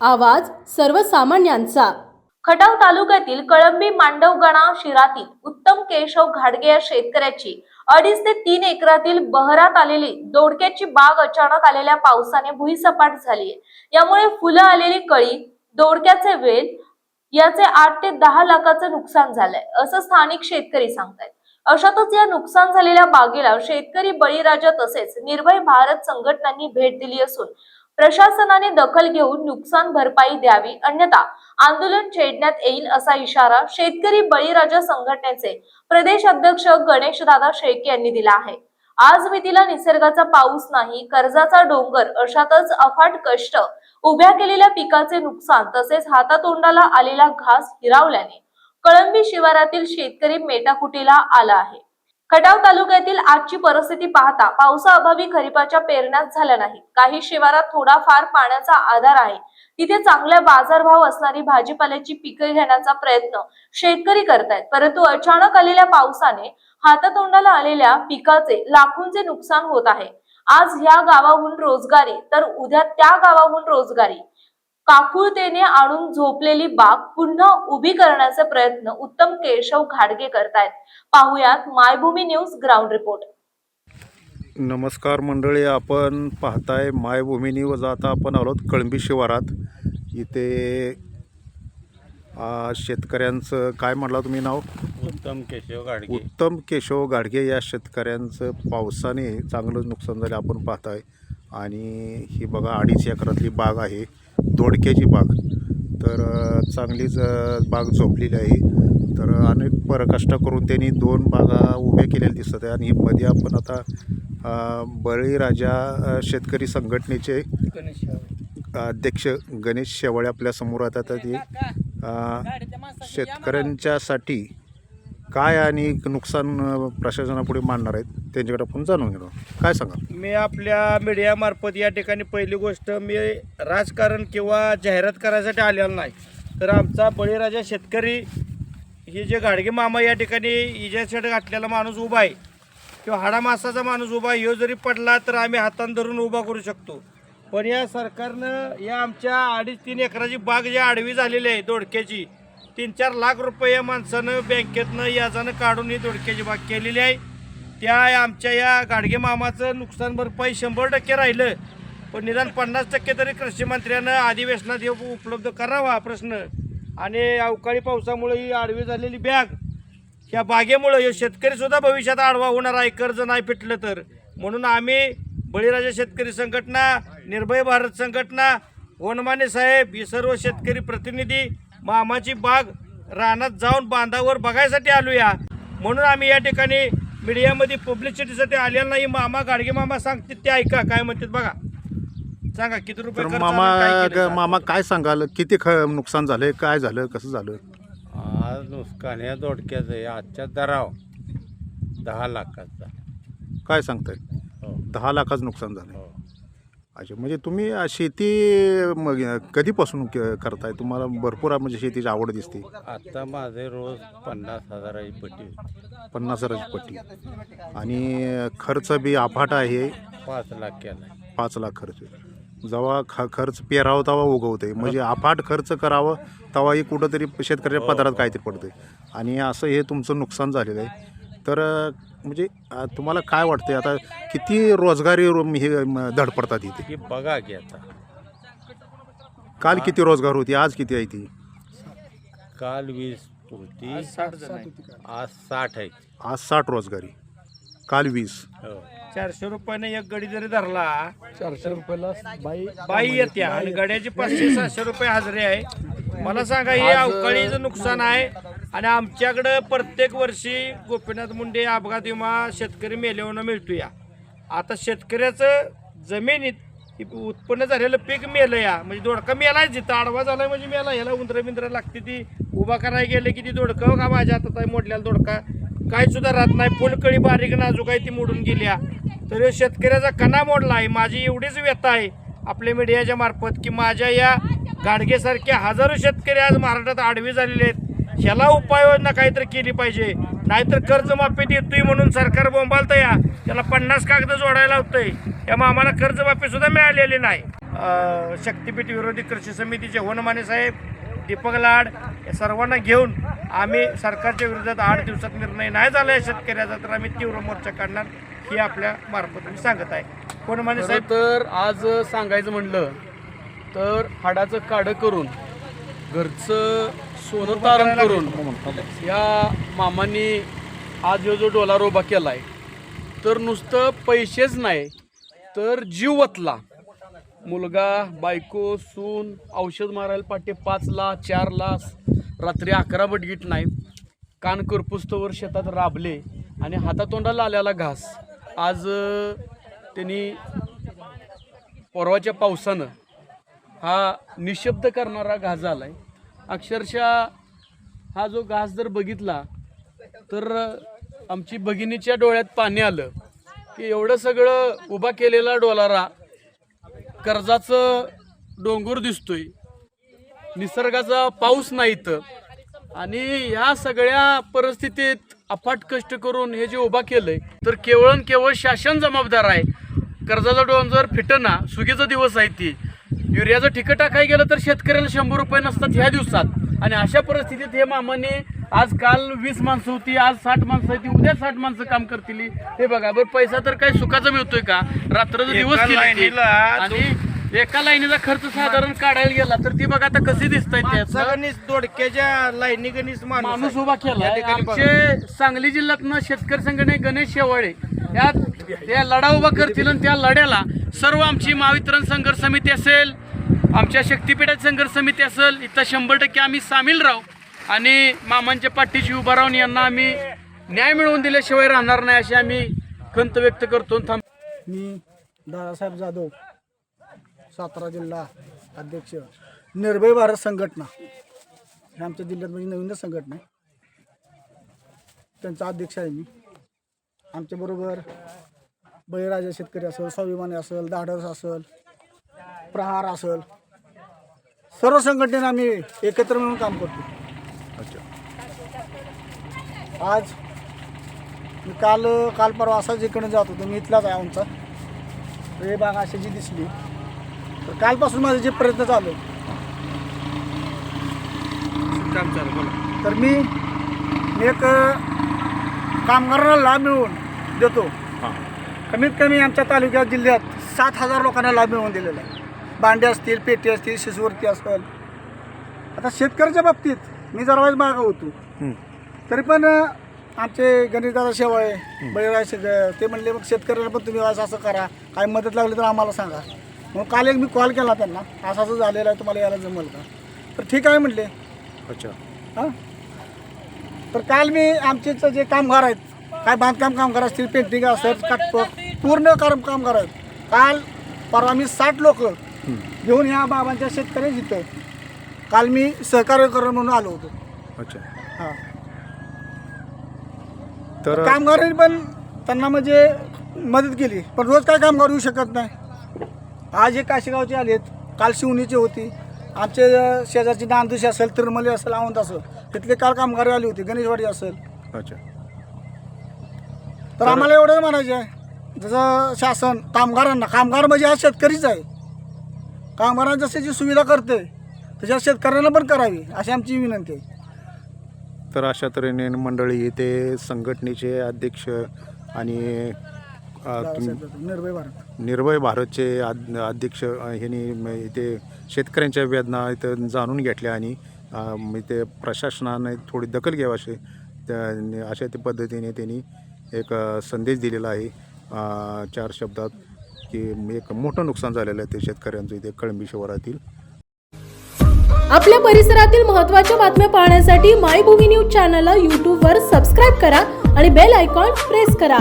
आवाज सर्वसामान्यांचा। खटाव तालुक्यातील कळंबी मांडवगणा शिरातील उत्तम केशव घाडगे या शेतकऱ्याची 2.5 ते 3 एकरातील बहरात आलेली दोडक्याची बाग अचानक आलेल्या पावसाने भुईसपाट झाली आहे। यामुळे फुलं आलेली कळी, दोडक्याचे वेल याचे 8 ते 10 लाखाचं नुकसान झालंय, असं स्थानिक शेतकरी सांगतायत। अशातच या नुकसान झालेल्या बागेला शेतकरी बळीराजा तसेच निर्भय भारत संघटनांनी भेट दिली असून प्रशासनाने दखल घेऊन नुकसान भरपाई द्यावी, अन्यथा आंदोलन छेडण्यात येईल असा इशारा शेतकरी बळीराजा संघटनेचे प्रदेश अध्यक्ष गणेशदादा शेळके यांनी दिला आहे। आज मितीला निसर्गाचा पाऊस नाही, कर्जाचा डोंगर, अशातच अफाट कष्ट, उभ्या केलेल्या पिकाचे नुकसान तसेच हातातोंडाला आलेला घास हिरावल्याने कळंबी शिवारातील शेतकरी मेटाकुटीला आला आहे। खटाव तालुक्यातील आजची परिस्थिती पाहता पावसाअभावी खरीपाच्या पेरण्या झाल्या नाहीत। काही शिवारात थोडाफार पाण्याचा आधार आहे, तिथे चांगल्या बाजारभाव असणारी भाजीपाल्याची पिके घेण्याचा प्रयत्न शेतकरी करतायत, परंतु अचानक आलेल्या पावसाने हातातोंडाला आलेल्या पिकाचे लाखोंचे नुकसान होत आहे। आज ह्या गावाहून रोजगारी तर उद्या त्या गावाहून रोजगारी, काकुळतेने आणून झोपलेली बाग पुन्हा उभी करण्याचे प्रयत्न उत्तम केशव घाडगे करतायत। पाहुयात मायभूमी न्यूज ग्राउंड रिपोर्ट। नमस्कार मंडळी, आपण पाहताय मायभूमी न्यूज। आता आपण आलोत कळंबी शिवारात। इथे शेतकऱ्यांचं काय म्हटलं तुम्ही नाव? उत्तम केशव घाडगे। उत्तम केशव घाडगे या शेतकऱ्यांचं पावसाने चांगलं नुकसान झालं आपण पाहताय। आणि ही बघा 2.5 एकरातली बाग आहे, दोडक्याची बाग। तर चांगलीच बाग झोपलेली आहे। तर अनेक परकष्ट करून त्यांनी 2 बागा उभ्या केलेल्या दिसत आहे। आणि मध्ये आपण आता बळीराजा शेतकरी संघटनेचे अध्यक्ष गणेश शेवाळे आपल्या समोर आहेत। आता ते शेतकऱ्यांच्यासाठी काय आणि नुकसान प्रशासनापुढे मांडणार आहेत त्यांच्याकडे आपण जाणून घेऊ। काय सांगा? मी आपल्या मीडियामार्फत या ठिकाणी पहिली गोष्ट, मी राजकारण किंवा जाहिरात करायसाठी आलेलो नाही, तर आमचा बळीराजा शेतकरी हे जे घाडगे मामा या ठिकाणी इजाशेड घातलेला माणूस उभा आहे किंवा हाडामासाचा माणूस उभा आहे, ह्यो जरी पडला तर आम्ही हातान धरून उभा करू शकतो। पण या सरकारनं या आमच्या 2.5-3 एकराची बाग जी आडवी झालेली आहे दोडक्याची, 3-4 लाख रुपये या माणसानं बँकेतनं याजानं काढून ही दोडक्याची बाग केलेली आहे। त्या आमच्या या घाडगे मामाचं नुकसान भरपाई 100% राहिलं, पण निदान 50% तरी कृषी मंत्र्यानं अधिवेशनात उपलब्ध करावा प्रश्न। आणि अवकाळी पावसामुळे ही आडवी झालेली बॅग, ह्या बागेमुळे शेतकरीसुद्धा भविष्यात आडवा होणार आहे कर्ज नाही फिटलं तर। म्हणून आम्ही बळीराजा शेतकरी संघटना, निर्भय भारत संघटना, वनमाने साहेब, ही सर्व शेतकरी प्रतिनिधी मामाची बाग रानात जाऊन बांधावर बघायसाठी आलूया। म्हणून आम्ही या ठिकाणी मीडियामध्ये पब्लिसिटीसाठी आलेला नाही। मामा घाडगे मामा सांगते ते ऐका, काय म्हणतात बघा, सांगा किती रुपये खर्च आला, मामा काय सांगाल? किती नुकसान झालं, काय झालं, कसं झालं? आज नुकसान या दोडक्याचं आहे आजच्या दराव 10 लाखाचा। काय सांगताय? हो 10 लाखाचं नुकसान झालं। हो। अच्छा, म्हणजे तुम्ही शेती कधीपासून करताय? तुम्हाला भरपूर म्हणजे शेतीची आवड दिसते। आता माझे रोज 50,000ची पट्टी होती। 50,000ची पट्टी। आणि खर्च बी अफाट आहे। 5 लाख केला। 5 लाख खर्च। जेव्हा खर्च पेरावं तेव्हा उगवते, म्हणजे अफाट खर्च करावं तेव्हाही कुठंतरी शेतकऱ्याच्या पदरात काहीतरी पडते। आणि असं हे तुमचं नुकसान झालेलं आहे। तर म्हणजे तुम्हाला काय वाटतंय आता किती रोजगारी हे धडपडतात इथे? की बघा की आता काल किती रोजगार होती, आज किती आहे ती? काल 20 होती, आज 60 आहे। आज 60 रोजगारी, काल 20। हो 400 रुपयाने एक गडी जरी धरला, 400 रुपयाला बाई येते आणि गड्याची 500-700 रुपये हजरी आहे। मला सांगा, हे अवकाळीचं नुकसान आहे। आणि आमच्याकडं प्रत्येक वर्षी गोपीनाथ मुंडे अपघात विमा शेतकरी मेल्यावर मिळतो या। आता शेतकऱ्याचं जमिनीत उत्पन्न झालेलं पीक मेलं या, म्हणजे दोडका मेलाय, जिथं आडवा झालाय म्हणजे मेला। ह्याला उंदरं लागते, ती उभा करायला गेले की ती दोडकं का माझ्या हातात आहे मोडलेला दोडका, काही सुद्धा राहत नाही। फुलकळी बारीक नाजूक आहे, ती मोडून गेल्या। तर शेतकऱ्याचा कणा मोडला आहे। माझी एवढीच व्यथा आहे आपल्या मीडियाच्या मार्फत की माझ्या या घाडगेसारखे हजारो शेतकरी आज महाराष्ट्रात आडवे झालेले आहेत। ह्याला उपाययोजना काहीतरी केली पाहिजे, नाहीतर कर्जमाफी देतोय म्हणून सरकार बोंबालतं या, त्याला 50 कागद जोडायला होतंय। या मामाला कर्जमाफी सुद्धा मिळालेली नाही। शक्तीपीठ विरोधी कृषी समितीचे वनमाने साहेब, दीपक लाड या सर्वांना घेऊन आम्ही सरकारच्या विरोधात 8 दिवसात निर्णय नाही झाला या शेतकऱ्याचा तर आम्ही तीव्र मोर्चा काढणार ही आपल्या मार्फत मी सांगत आहे. वनमाने साहेब, तर आज सांगायचं म्हणलं तर हाडाचं काढं करून घरचं सोनं तारण करून या मामांनी आज जो डोलार उभा केला आहे तर नुसतं पैसेच नाही तर जीव वतला. मुलगा, बायको, सून, औषध मारायला पाटे 5 ला 4 ला रात्री 11 बडगीट नाही, कान करपुस्तवर शेतात राबले आणि हातातोंडाला आलेला घास आज त्यांनी परवाच्या पावसानं हा निशब्द करणारा घास झाला आहे. अक्षरशः हा जो घास जर बघितला तर आमची भगिनीच्या डोळ्यात पाणी आलं की एवढं सगळं उभा केलेला डोलारा, कर्जाचं डोंगर दिसतोय, निसर्गाचा पाऊस नाही तर, आणि ह्या सगळ्या परिस्थितीत अफाट कष्ट करून हे जे उभा केलंय तर केवळ शासन जबाबदार आहे. कर्जाचा डोंगर फिटना, सुगीचा दिवस आहे ती, युरियाचं ठिकं टाकाय गेलं तर शेतकऱ्याला 100 रुपये नसतात ह्या दिवसात. आणि अशा परिस्थितीत हे मामाने आज काल 20 माणसं होती, आज 60 माणसं होती, उद्या 60 माणसं काम करतील. हे बघा बरं, पैसा तर काही सुखाचा मिळतोय का? रात्रचा दिवस केली आणि एका लाईनीचा खर्च साधारण काढायला गेला तर ती बघा आता कशी दिसताय. दोडक्याच्या लाईनी गणेश माणूस उभा केला. आमचे सांगली जिल्ह्यातनं शेतकरी संघटने गणेश शेवाळे त्या लढा उभा करतील आणि त्या लढ्याला सर्व आमची महावितरण संघर्ष समिती असेल, आमच्या शक्तीपीठाची संघर्ष समिती असेल, इथं 100% आम्ही सामील राहू आणि मामांच्या पाठीशी उभा राहून यांना आम्ही न्याय मिळवून दिल्याशिवाय राहणार नाही अशी आम्ही खंत व्यक्त करतो. मी दादासाहेब जाधव, सातारा जिल्हा अध्यक्ष, निर्भय भारत संघटना, हे आमच्या जिल्ह्यात म्हणजे नवीनच संघटना आहे, त्यांचा अध्यक्ष आहे मी. आमच्याबरोबर बळीराजा शेतकरी असेल, स्वाभिमानी असेल, धाडस असेल, प्रहार असेल, सर्व संघटनेनं आम्ही एकत्र मिळून काम करतो. आज मी काल परवा असाच इकडे जात होतो, मी इथलाच आहे आमचा, हे बाग अशी जी दिसली तर कालपासून माझे जे प्रयत्न चालू तर मी एक कामगारांना लाभ मिळवून देतो. कमीत कमी आमच्या तालुक्यात जिल्ह्यात 7,000 लोकांना लाभ मिळवून दिलेला आहे. भांडे असतील, पेटी असतील, शिशुवृत्ती असेल. आता शेतकऱ्याच्या बाबतीत मी जरा वेळेस मागं होतो तरी पण आमचे गणेशदादा शेवाळे, बळीराज ते म्हणले मग शेतकऱ्याला पण तुम्ही असं करा, काय मदत लागली तर आम्हाला सांगा. मग काल एक मी कॉल केला त्यांना, असं झालेलं आहे, तुम्हाला यायला जमेल का? तर ठीक आहे म्हणले. अच्छा. हां, तर काल मी आमचे जे कामगार आहेत, काय बांधकाम कामगार असतील, पेंटिंग असेल, काटपट, पूर्ण कामगार आहेत. काल परवा मी 60 लोक घेऊन ह्या बाबांच्या शेतकऱ्या इथं काल मी सहकार्य करून म्हणून आलो होतो. अच्छा. हां, तर कामगारांनी पण त्यांना म्हणजे मदत केली, पण रोज काय कामगार येऊ शकत नाही. आज हे काशीगावचे आलेत, काल शिवणीचे होती, आमचे शेजारची नांदुशी असेल, तिरमली असेल, आवंत असेल, तिथले काल कामगार आले होते, गणेशवाडी असेल. अच्छा. तर आम्हाला एवढं म्हणायचं आहे, जसं शासन कामगार म्हणजे हा शेतकरीच आहे, कामगारांना जशी जी सुविधा करते तशा शेतकऱ्यांना पण करावी अशी आमची विनंती आहे. तर अशा तऱ्हेने मंडळी ते संघटनेचे अध्यक्ष आणि निर्भय भारतचे अध्यक्ष ह्यांनी इथे शेतकऱ्यांच्या वेदना इथं जाणून घेतल्या आणि इथे प्रशासनाने थोडी दखल घ्यावी अशा पद्धतीने त्यांनी एक संदेश दिलेला आहे 4 शब्दात की एक मोठं नुकसान झालेलं आहे ते शेतकऱ्यांचं इथे कळंबी शिवारातील. आपल्या परिसरातील महत्त्वाच्या बातम्या पाहण्यासाठी मायभूमी न्यूज चॅनलला यूट्यूबवर सबस्क्राईब करा आणि बेल आयकॉन प्रेस करा.